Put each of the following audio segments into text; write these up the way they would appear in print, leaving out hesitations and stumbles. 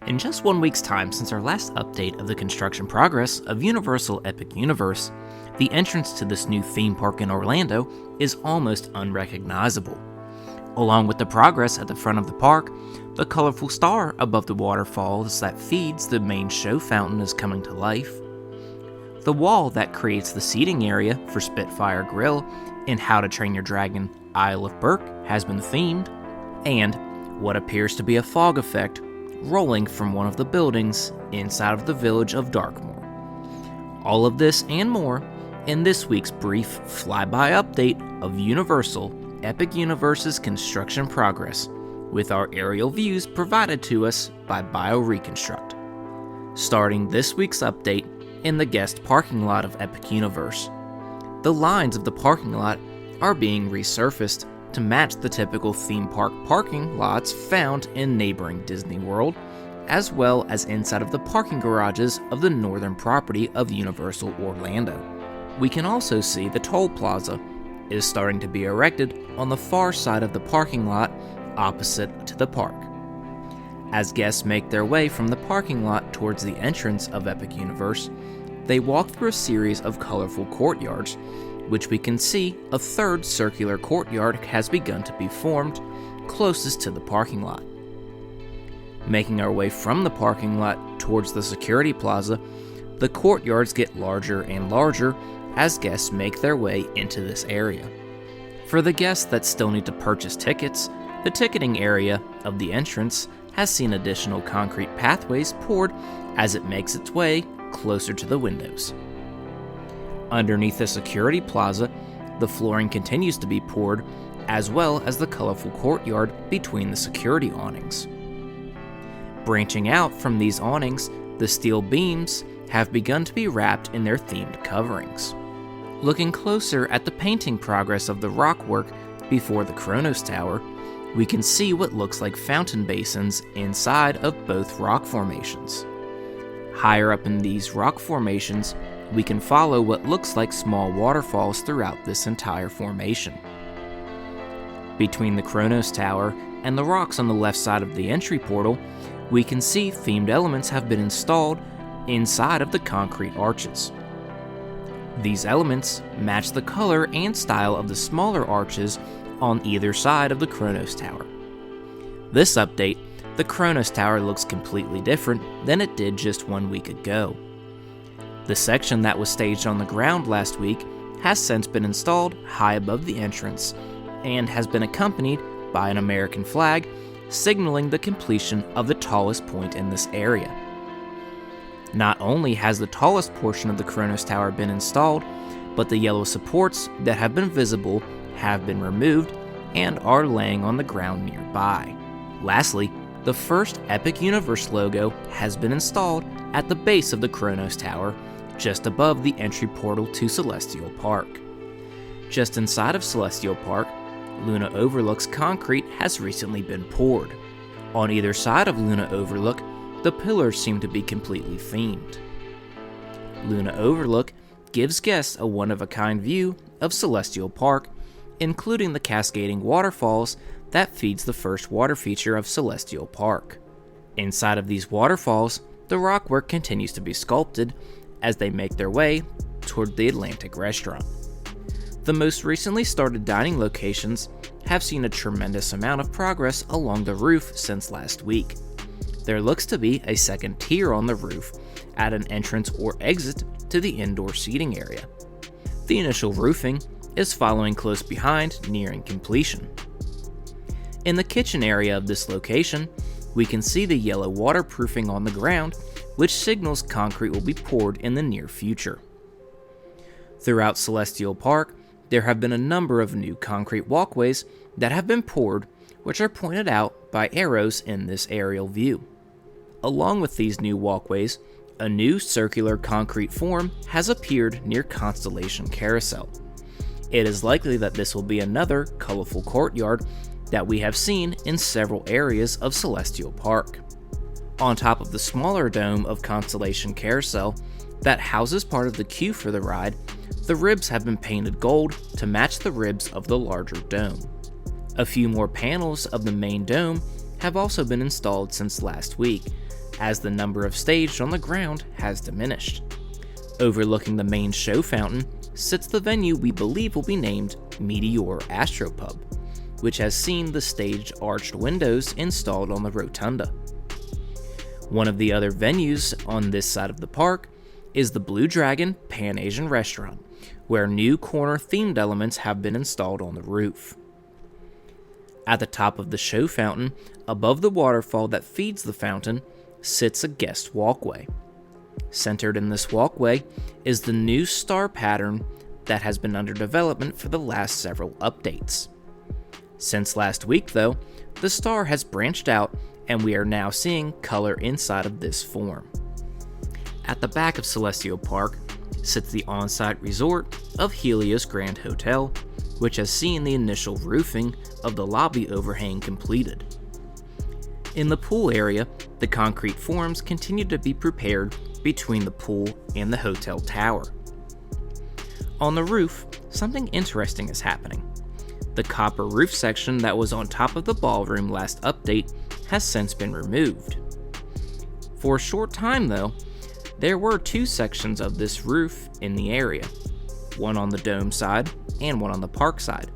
In just 1 week's time since our last update of the construction progress of Universal Epic Universe, the entrance to this new theme park in Orlando is almost unrecognizable. Along with the progress at the front of the park, the colorful star above the waterfalls that feeds the main show fountain is coming to life. The wall that creates the seating area for Spitfire Grill in How to Train Your Dragon Isle of Burk has been themed, and what appears to be a fog effect rolling from one of the buildings inside of the village of Darkmoor. All of this and more in this week's brief flyby update of Universal Epic Universe's construction progress, with our aerial views provided to us by BioReconstruct. Starting this week's update in the guest parking lot of Epic Universe. The lines of the parking lot are being resurfaced to match the typical theme park parking lots found in neighboring Disney World, as well as inside of the parking garages of the northern property of Universal Orlando. We can also see the toll plaza is starting to be erected on the far side of the parking lot opposite to the park. As guests make their way from the parking lot towards the entrance of Epic Universe, they walk through a series of colorful courtyards, which we can see a third circular courtyard has begun to be formed closest to the parking lot. Making our way from the parking lot towards the security plaza, the courtyards get larger and larger as guests make their way into this area. For the guests that still need to purchase tickets, the ticketing area of the entrance has seen additional concrete pathways poured as it makes its way closer to the windows. Underneath the security plaza, the flooring continues to be poured, as well as the colorful courtyard between the security awnings. Branching out from these awnings, the steel beams have begun to be wrapped in their themed coverings. Looking closer at the painting progress of the rock work before the Kronos Tower, we can see what looks like fountain basins inside of both rock formations. Higher up in these rock formations, we can follow what looks like small waterfalls throughout this entire formation. Between the Kronos Tower and the rocks on the left side of the entry portal, we can see themed elements have been installed inside of the concrete arches. These elements match the color and style of the smaller arches on either side of the Kronos Tower. This update, the Kronos Tower looks completely different than it did just 1 week ago. The section that was staged on the ground last week has since been installed high above the entrance and has been accompanied by an American flag signaling the completion of the tallest point in this area. Not only has the tallest portion of the Kronos Tower been installed, but the yellow supports that have been visible have been removed and are laying on the ground nearby. Lastly, the first Epic Universe logo has been installed at the base of the Kronos Tower, just above the entry portal to Celestial Park. Just inside of Celestial Park, Luna Overlook's concrete has recently been poured. On either side of Luna Overlook, the pillars seem to be completely themed. Luna Overlook gives guests a one-of-a-kind view of Celestial Park, including the cascading waterfalls that feeds the first water feature of Celestial Park. Inside of these waterfalls, the rockwork continues to be sculpted as they make their way toward the Atlantic restaurant. The most recently started dining locations have seen a tremendous amount of progress along the roof since last week. There looks to be a second tier on the roof at an entrance or exit to the indoor seating area. The initial roofing is following close behind, nearing completion. In the kitchen area of this location, we can see the yellow waterproofing on the ground, which signals concrete will be poured in the near future. Throughout Celestial Park, there have been a number of new concrete walkways that have been poured, which are pointed out by arrows in this aerial view. Along with these new walkways, a new circular concrete form has appeared near Constellation Carousel. It is likely that this will be another colorful courtyard that we have seen in several areas of Celestial Park. On top of the smaller dome of Constellation Carousel that houses part of the queue for the ride, the ribs have been painted gold to match the ribs of the larger dome. A few more panels of the main dome have also been installed since last week, as the number of staged on the ground has diminished. Overlooking the main show fountain sits the venue we believe will be named Meteor Astropub, which has seen the staged arched windows installed on the rotunda. One of the other venues on this side of the park is the Blue Dragon Pan-Asian Restaurant, where new corner themed elements have been installed on the roof. At the top of the show fountain, above the waterfall that feeds the fountain, sits a guest walkway. Centered in this walkway is the new star pattern that has been under development for the last several updates. Since last week, though, the star has branched out and we are now seeing color inside of this form. At the back of Celestial Park sits the on-site resort of Helios Grand Hotel, which has seen the initial roofing of the lobby overhang completed. In the pool area, the concrete forms continue to be prepared between the pool and the hotel tower. On the roof, something interesting is happening. The copper roof section that was on top of the ballroom last update has since been removed. For a short time though, there were two sections of this roof in the area, one on the dome side and one on the park side,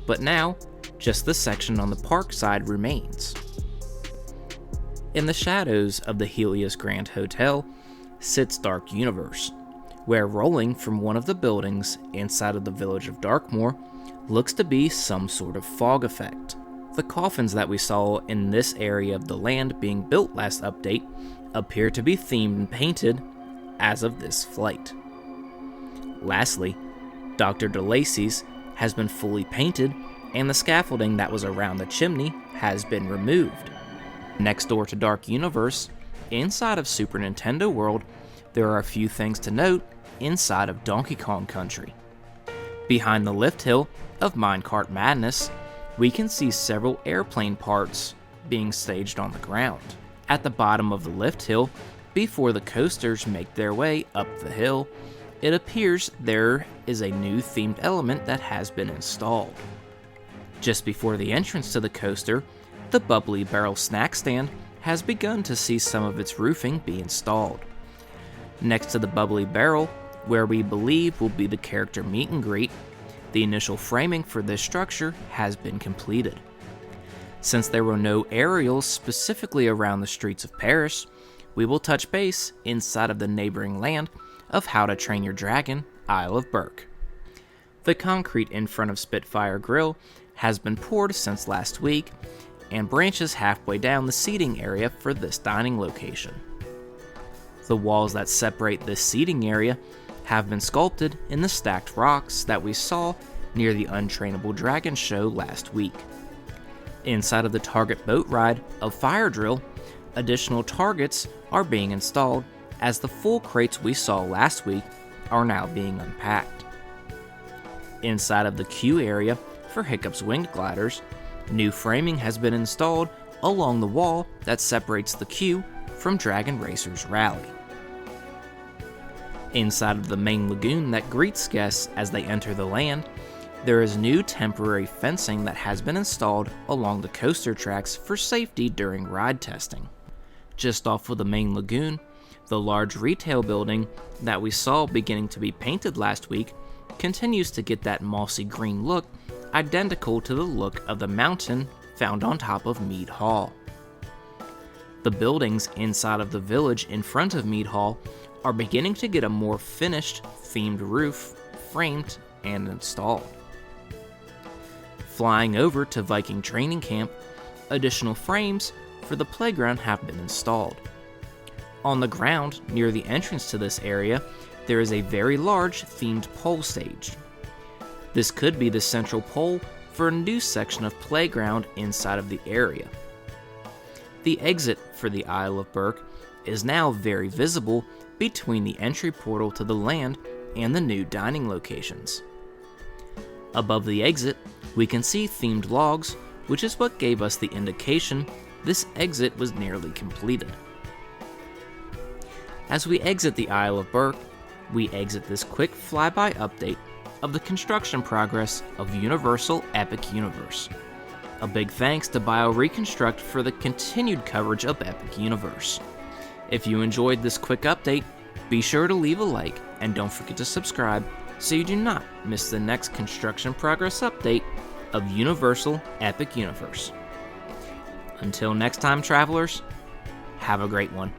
but now just the section on the park side remains. In the shadows of the Helios Grand Hotel sits Dark Universe, where rolling from one of the buildings inside of the village of Darkmoor looks to be some sort of fog effect. The coffins that we saw in this area of the land being built last update appear to be themed and painted as of this flight. Lastly, Dr. DeLacy's has been fully painted and the scaffolding that was around the chimney has been removed. Next door to Dark Universe, inside of Super Nintendo World, there are a few things to note inside of Donkey Kong Country. Behind the lift hill of Minecart Madness, we can see several airplane parts being staged on the ground. At the bottom of the lift hill, before the coasters make their way up the hill, it appears there is a new themed element that has been installed. Just before the entrance to the coaster, the Bubbly Barrel snack stand has begun to see some of its roofing be installed. Next to the Bubbly Barrel, where we believe will be the character meet and greet, the initial framing for this structure has been completed. Since there were no aerials specifically around the streets of Paris, we will touch base inside of the neighboring land of How to Train Your Dragon, Isle of Burk. The concrete in front of Spitfire Grill has been poured since last week and branches halfway down the seating area for this dining location. The walls that separate this seating area have been sculpted in the stacked rocks that we saw near the Untrainable Dragon show last week. Inside of the target boat ride of Fire Drill, additional targets are being installed as the full crates we saw last week are now being unpacked. Inside of the queue area for Hiccup's winged gliders, new framing has been installed along the wall that separates the queue from Dragon Racer's rally. Inside of the main lagoon that greets guests as they enter the land, there is new temporary fencing that has been installed along the coaster tracks for safety during ride testing. Just off of the main lagoon, the large retail building that we saw beginning to be painted last week continues to get that mossy green look identical to the look of the mountain found on top of Mead Hall. The buildings inside of the village in front of Mead Hall are beginning to get a more finished, themed roof, framed, and installed. Flying over to Viking Training Camp, additional frames for the playground have been installed. On the ground, near the entrance to this area, there is a very large themed pole stage. This could be the central pole for a new section of playground inside of the area. The exit for the Isle of Burk is now very visible between the entry portal to the land and the new dining locations. Above the exit, we can see themed logs, which is what gave us the indication this exit was nearly completed. As we exit the Isle of Burk, we exit this quick flyby update of the construction progress of Universal Epic Universe. A big thanks to BioReconstruct for the continued coverage of Epic Universe. If you enjoyed this quick update, be sure to leave a like and don't forget to subscribe so you do not miss the next construction progress update of Universal Epic Universe. Until next time, travelers, have a great one.